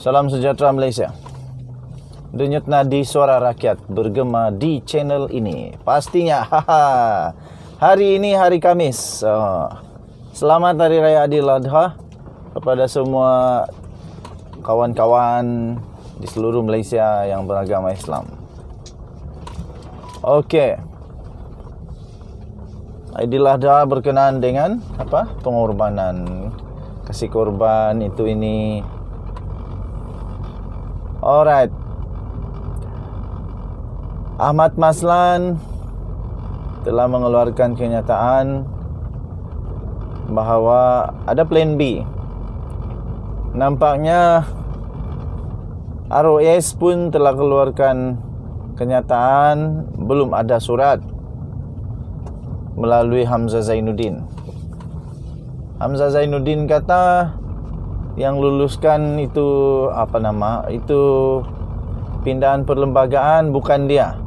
Salam sejahtera Malaysia. Denyut nadi suara rakyat bergema di channel ini. Pastinya hari ini hari Khamis. Selamat Hari Raya Adil Adha kepada semua kawan-kawan di seluruh Malaysia yang beragama Islam. Okey. Adil Adha berkenaan dengan apa? Pengorbanan, kasih korban itu ini. Alright. Ahmad Maslan telah mengeluarkan kenyataan bahawa ada plan B. Nampaknya ROS pun telah keluarkan kenyataan belum ada surat melalui Hamzah Zainuddin. Hamzah Zainuddin kata yang luluskan itu itu pindahan perlembagaan bukan dia.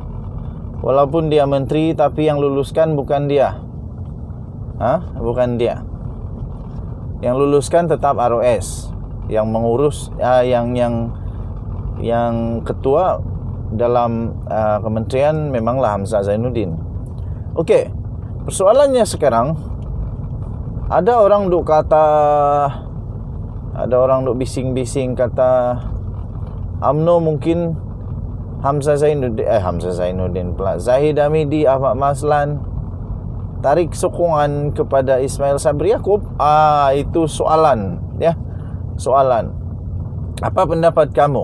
Walaupun dia menteri tapi yang luluskan bukan dia. Bukan dia. Yang luluskan tetap ROS. Yang mengurus yang ketua dalam kementerian memanglah Hamzah Zainuddin. Okey. Persoalannya sekarang ada orang duk bising-bising kata UMNO mungkin Hamzah Zainuddin pula, Zahid Hamidi, Ahmad Maslan tarik sokongan kepada Ismail Sabri Yaakob. Itu soalan, ya. Soalan. Apa pendapat kamu?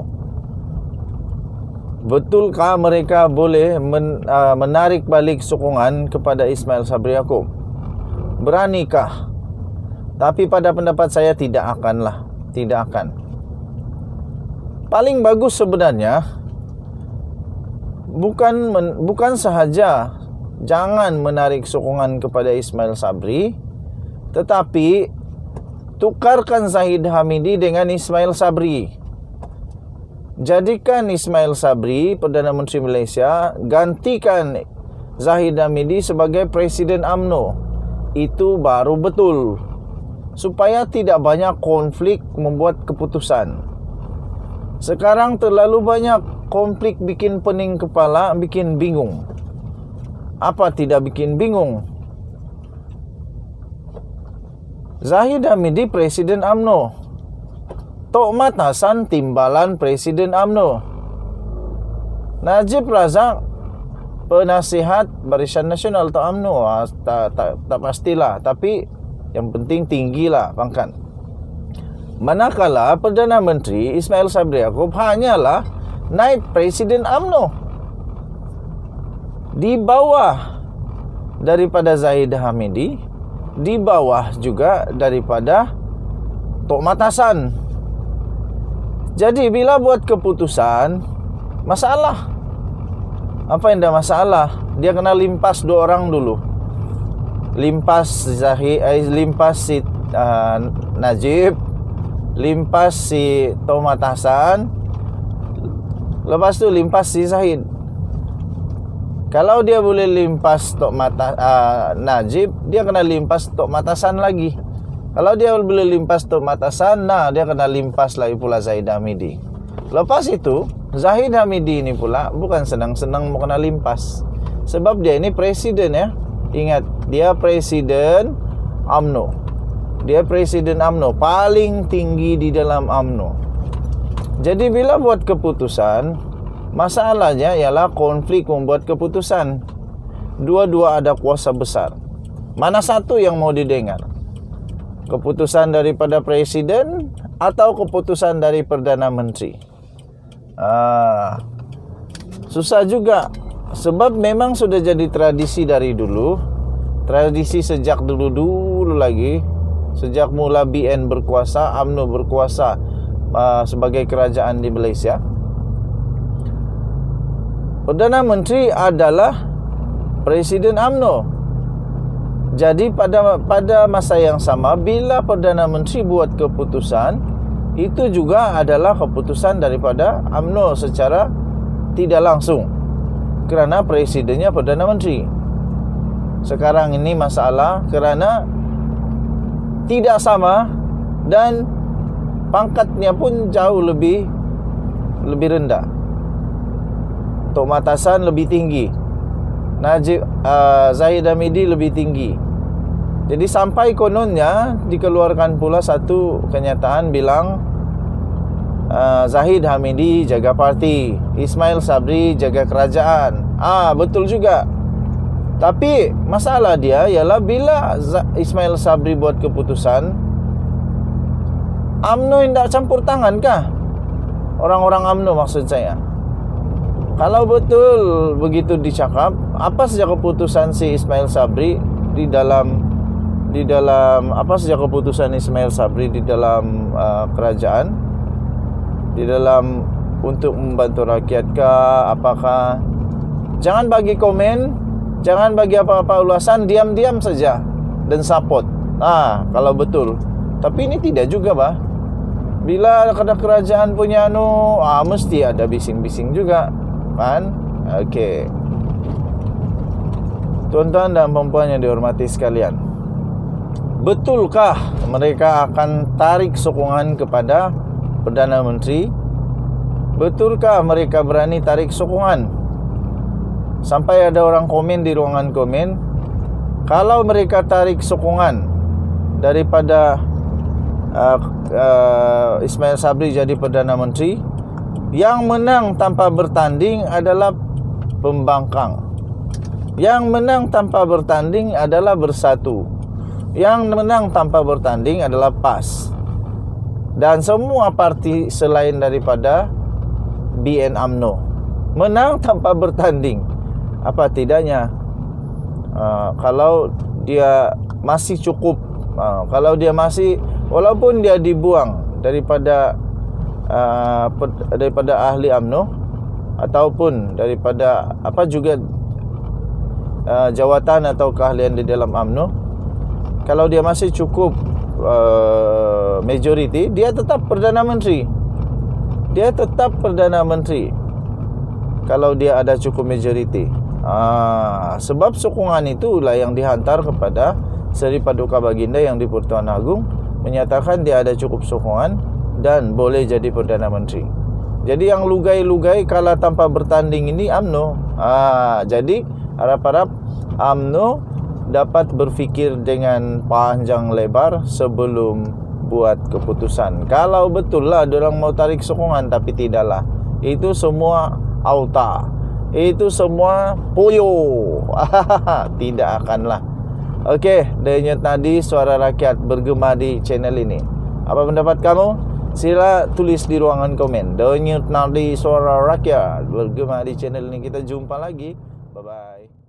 Betulkah mereka boleh menarik balik sokongan kepada Ismail Sabri Yaakob? Beranikah? Tapi pada pendapat saya tidak akan. Paling bagus sebenarnya bukan sahaja jangan menarik sokongan kepada Ismail Sabri, tetapi tukarkan Zahid Hamidi dengan Ismail Sabri. Jadikan Ismail Sabri Perdana Menteri Malaysia, gantikan Zahid Hamidi sebagai Presiden UMNO. Itu baru betul. Supaya tidak banyak konflik membuat keputusan. Sekarang terlalu banyak konflik bikin pening kepala, bikin bingung. Apa tidak bikin bingung? Zahid Hamidi Presiden UMNO, Tok Mat Hassan timbalan Presiden UMNO, Najib Razak penasihat Barisan Nasional atau UMNO. Tak pastilah, tapi yang penting tinggilah pangkat. Manakala Perdana Menteri Ismail Sabri Yaakob hanyalah naib Presiden UMNO, di bawah daripada Zahid Hamidi, di bawah juga daripada Tok Mat Hassan. Jadi bila buat keputusan, masalah. Apa yang dah masalah? Dia kena limpas 2 orang dulu. Limpas si Najib, limpas si Tok Mat Hassan, lepas tu limpas si Zahid. Kalau dia boleh limpas Najib, dia kena limpas Tok Mat Hassan lagi. Kalau dia boleh limpas Tok Mat Hassan, dia kena limpas lagi pula Zahid Hamidi. Lepas itu Zahid Hamidi ini pula bukan senang-senang mau kena limpas, sebab dia ini presiden, ya. Ingat, dia Presiden UMNO. Dia Presiden UMNO, paling tinggi di dalam UMNO. Jadi bila buat keputusan, masalahnya ialah konflik membuat keputusan. Dua-dua ada kuasa besar. Mana satu yang mau didengar? Keputusan daripada Presiden atau keputusan dari Perdana Menteri? Susah juga. Sebab memang sudah jadi tradisi dari dulu. Tradisi sejak dulu lagi. Sejak mula BN berkuasa, UMNO berkuasa sebagai kerajaan di Malaysia. Perdana Menteri adalah Presiden UMNO. Jadi pada masa yang sama, bila Perdana Menteri buat keputusan, itu juga adalah keputusan daripada UMNO secara tidak langsung, kerana presidennya Perdana Menteri. Sekarang ini masalah kerana tidak sama dan pangkatnya pun jauh lebih rendah. Tok Matasan lebih tinggi, Zahid Hamidi lebih tinggi. Jadi sampai kononnya dikeluarkan pula satu kenyataan bilang Zahid Hamidi jaga parti, Ismail Sabri jaga kerajaan. Betul juga. Tapi masalah dia ialah bila Ismail Sabri buat keputusan, UMNO tidak campur tangan kah? Orang-orang UMNO maksud saya. Kalau betul begitu dicakap, apa saja keputusan si Ismail Sabri di dalam apa saja keputusan Ismail Sabri di dalam kerajaan, di dalam untuk membantu rakyat kah, apakah? Jangan bagi komen, jangan bagi apa-apa ulasan, diam-diam saja dan support. Kalau betul. Tapi ini tidak juga, bah. Bila ada kerajaan punya mesti ada bising-bising juga, kan? Okey. Tuan-tuan dan puan yang dihormati sekalian, betulkah mereka akan tarik sokongan kepada Perdana Menteri? Betulkah mereka berani tarik sokongan? Sampai ada orang komen di ruangan komen, kalau mereka tarik sokongan daripada Ismail Sabri jadi Perdana Menteri, yang menang tanpa bertanding adalah pembangkang. Yang menang tanpa bertanding adalah Bersatu. Yang menang tanpa bertanding adalah PAS. Dan semua parti selain daripada BN UMNO menang tanpa bertanding. Apa tidaknya kalau dia masih cukup, kalau dia masih, walaupun dia dibuang daripada ahli UMNO ataupun daripada apa juga jawatan atau keahlian di dalam UMNO, kalau dia masih cukup majority, dia tetap Perdana Menteri. Dia tetap Perdana Menteri kalau dia ada cukup majority. Sebab sokongan itulah yang dihantar kepada Seri Paduka Baginda yang di Pertuan Agong, menyatakan dia ada cukup sokongan dan boleh jadi Perdana Menteri. Jadi yang lugai-lugai kalah tanpa bertanding ini UMNO. Jadi harap-harap UMNO dapat berfikir dengan panjang lebar sebelum buat keputusan. Kalau betul lah diorang mau tarik sokongan, tapi tidaklah. Itu semua auta. Itu semua poyo. Tidak akanlah. Okey, denyut nadi suara rakyat bergema di channel ini. Apa pendapat kamu? Sila tulis di ruangan komen. Denyut nadi suara rakyat bergema di channel ini. Kita jumpa lagi. Bye-bye.